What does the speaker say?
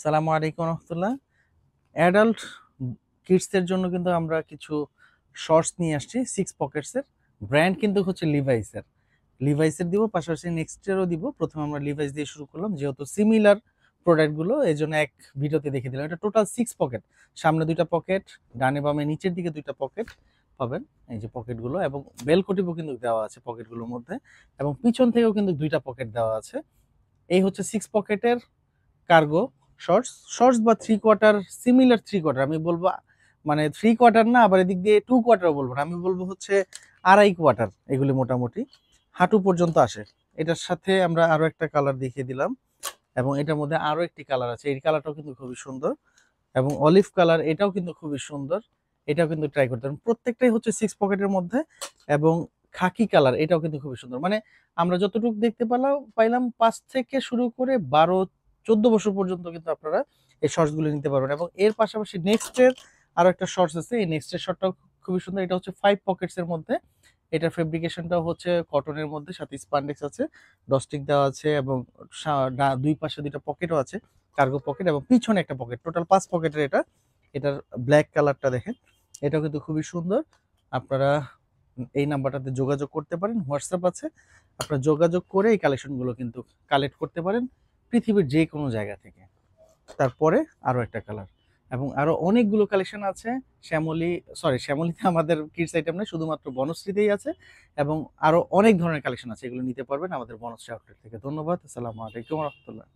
সালামু আলাইকুম রহমতুল্লাহ। অ্যাডাল্ট কিডসদের জন্য কিন্তু আমরা কিছু শর্টস নিয়ে আসছি সিক্স পকেটসের। ব্র্যান্ড কিন্তু হচ্ছে লিভাইসের দিব, পাশাপাশি নেক্সটেরও দিব। প্রথমে আমরা লিভাইস দিয়ে শুরু করলাম, যেহেতু সিমিলার প্রোডাক্টগুলো এই জন্য এক ভিডিওতে দেখে দিলাম। এটা টোটাল সিক্স পকেট, সামনে দুইটা পকেট, ডানে বামে নিচের দিকে দুইটা পকেট পাবেন, এই যে পকেটগুলো, এবং বেলকটিপও কিন্তু দেওয়া আছে পকেটগুলোর মধ্যে, এবং পিছন থেকেও কিন্তু দুইটা পকেট দেওয়া আছে। এই হচ্ছে সিক্স পকেটের কার্গো শর্টস বা three quarter, similar three quarter আমি বলবো। মানে থ্রি কোয়ার্টার না, আবার এদিক দিয়ে টু কোয়ার্টার বলবো না, আমি বলবো হচ্ছে আড়াই কোয়ার্টার। এগুলি মোটামুটি হাঁটু পর্যন্ত আসে। এটার সাথে আমরা আরো একটা কালার দেখিয়ে দিলাম, এবং এটার মধ্যে আরো একটি কালার আছে। এই কালারটাও কিন্তু খুবই সুন্দর, এবং অলিভ কালার, এটাও কিন্তু খুবই সুন্দর। এটাও কিন্তু ট্রাই করতে পারেন। প্রত্যেকটাই হচ্ছে সিক্স পকেটের মধ্যে, এবং খাকি কালার, এটাও কিন্তু খুবই সুন্দর। মানে আমরা যতটুকু দেখতে পাইলাম 5 থেকে শুরু করে 12-14 বছর পর্যন্ত কিন্তু আপনারা এই শর্টস গুলো নিতে পারবেন। এবং এর পাশাপাশি নেক্সটের আরো একটা শর্টস আছে, এই নেক্সটের শর্টটাও খুবই সুন্দর। এটা হচ্ছে 5 পকেটস এর মধ্যে। এটার ফেব্রিকেশনটাও হচ্ছে কটনের মধ্যে, সাথে স্পান্ডেক্স আছে, ডস্টিক দেওয়া আছে, এবং দুই পাশে দুইটা পকেটও আছে, কার্গো পকেট, এবং পিছনে একটা পকেট। টোটাল 5 পকেটের এটা। এটার ব্ল্যাক কালারটা দেখেন, এটাও কিন্তু খুবই সুন্দর। আপনারা এই নাম্বারটাতে যোগাযোগ করতে পারেন, হোয়াটসঅ্যাপ আছে, আপনারা যোগাযোগ করে এই কালেকশনগুলো কিন্তু কালেক্ট করতে পারেন পৃথিবীর যে কোনো জায়গা থেকে। তারপরে আরো একটা কালার, এবং আরো অনেকগুলো কালেকশন আছে। শ্যামলিতে আমাদের কিডস আইটেম নেই, শুধুমাত্র বনশ্রীতেই আছে, এবং আরো অনেক ধরনের কালেকশন আছে। এগুলো নিতে পারবেন আমাদের বনশ্রী আউটলেট থেকে। ধন্যবাদ। আসসালামু আলাইকুম রহমতুল্লাহ।